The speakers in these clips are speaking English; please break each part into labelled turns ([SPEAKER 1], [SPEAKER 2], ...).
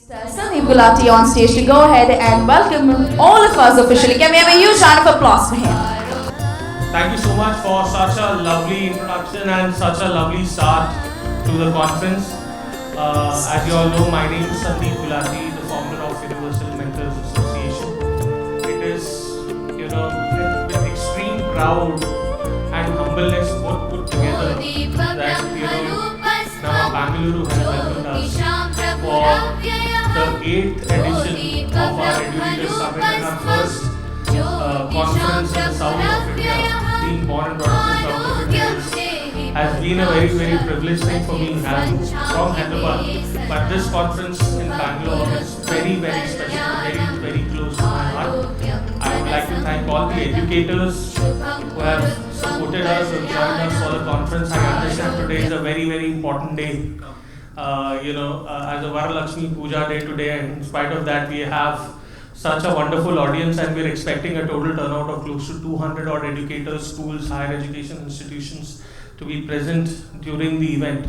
[SPEAKER 1] Eduleader8th on stage to go ahead and welcome all of us officially. Can we have a huge round of applause for him?
[SPEAKER 2] Thank you so much for such a lovely introduction and such a lovely start to the conference. As you all know, my name is Eduleader8th, the founder of Universal Mentors Association. It is, with extreme proud and humbleness both put together that, now Bangalore has welcomed us for the 8th edition of our Eduleader Summit and our first conference in the south of India. Being born and brought up in the south of India has been a very, very privileged thing for me. I'm from Hyderabad, but this conference in Bangalore is very, very special, very, very close to my heart. I would like to thank all the educators who have supported us, who have joined us for the conference. I understand today is a very, very important day. As a Varalakshmi Puja day today, and in spite of that, we have such a wonderful audience, and we're expecting a total turnout of close to 200 odd educators, schools, higher education institutions to be present during the event.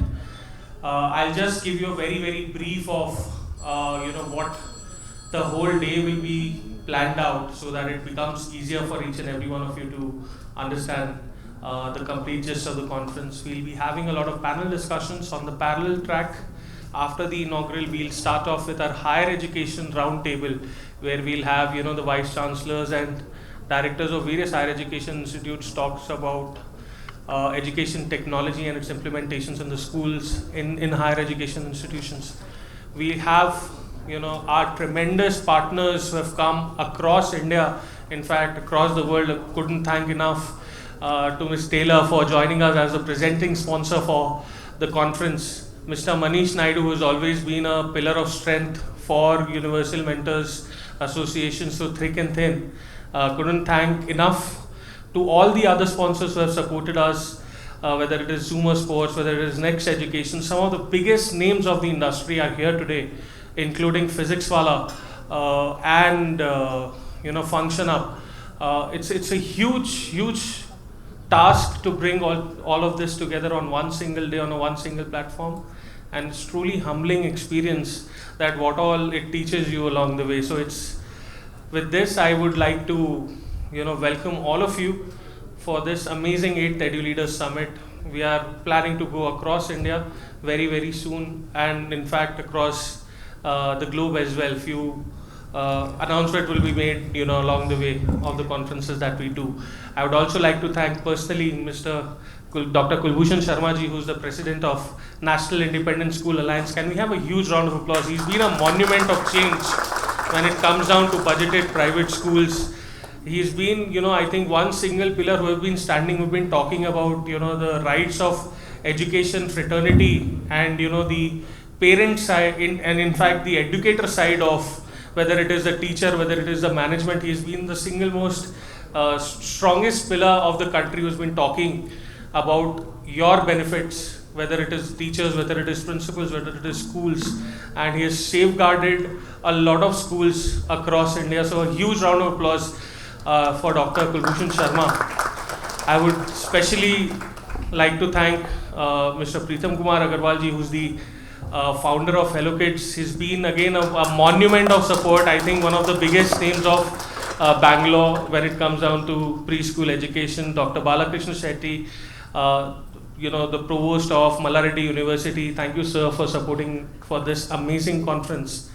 [SPEAKER 2] I'll just give you a very, very brief of what the whole day will be planned out, so that it becomes easier for each and every one of you to understand the complete gist of the conference. We'll be having a lot of panel discussions on the parallel track. After the inaugural, we'll start off with our higher education roundtable, where we'll have the vice chancellors and directors of various higher education institutes talks about education technology and its implementations in the schools, in higher education institutions. We have our tremendous partners who have come across India, in fact across the world. I couldn't thank enough to Ms. Taylor for joining us as a presenting sponsor for the conference. Mr. Manish Naidu, who has always been a pillar of strength for Universal Mentors Association, so thick and thin. Couldn't thank enough to all the other sponsors who have supported us, whether it is Zoomer Sports, whether it is Next Education. Some of the biggest names of the industry are here today, including Physics Wala and Function Up. It's a huge task to bring all of this together on one single day, on one single platform, and it's truly humbling experience that what all it teaches you along the way. So with this, I would like to welcome all of you for this amazing 8th Eduleader Summit. We are planning to go across India very, very soon, and in fact across the globe as well. Few announcement will be made along the way of the conferences that we do. I would also like to thank personally Dr. Kulbhushan Sharma ji, who's the president of National Independent School Alliance. Can we have a huge round of applause? He's been a monument of change when it comes down to budgeted private schools. He's been, I think, one single pillar who have been standing. We've been talking about, the rights of education, fraternity, and, the parent side, and in fact, the educator side of whether it is the teacher, whether it is the management. He's been the single most strongest pillar of the country who's been talking about your benefits, whether it is teachers, whether it is principals, whether it is schools, and he has safeguarded a lot of schools across India. So a huge round of applause for Dr. Kulbhushan Sharma. I would especially like to thank Mr. Preetham Kumar Agarwal ji, who's the founder of Hello Kids. He's been again a monument of support. I think one of the biggest names of Bangalore when it comes down to preschool education. Dr. Balakrishna Shetty, the provost of Mallareddy University. Thank you, sir, for supporting for this amazing conference.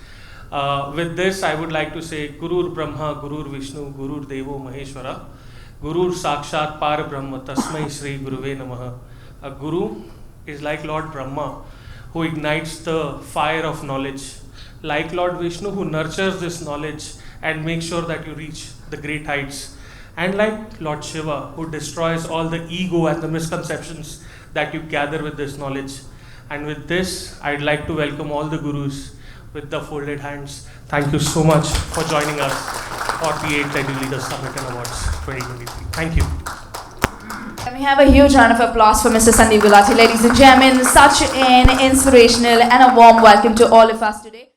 [SPEAKER 2] With this, I would like to say Gurur Brahma, Gurur Vishnu, Gurur Devo Maheshwara, Gurur Sakshat Par Brahma, Tasmai Shri Guruve Namaha. A Guru is like Lord Brahma, who ignites the fire of knowledge, like Lord Vishnu, who nurtures this knowledge and makes sure that you reach the great heights, and like Lord Shiva, who destroys all the ego and the misconceptions that you gather with this knowledge. And with this, I'd like to welcome all the gurus with the folded hands. Thank you so much for joining us for the 8th Eduleader Summit and Awards 2023. Thank you.
[SPEAKER 1] Can we have a huge round of applause for Mr. Eduleader8th, ladies and gentlemen. Such an inspirational and a warm welcome to all of us today.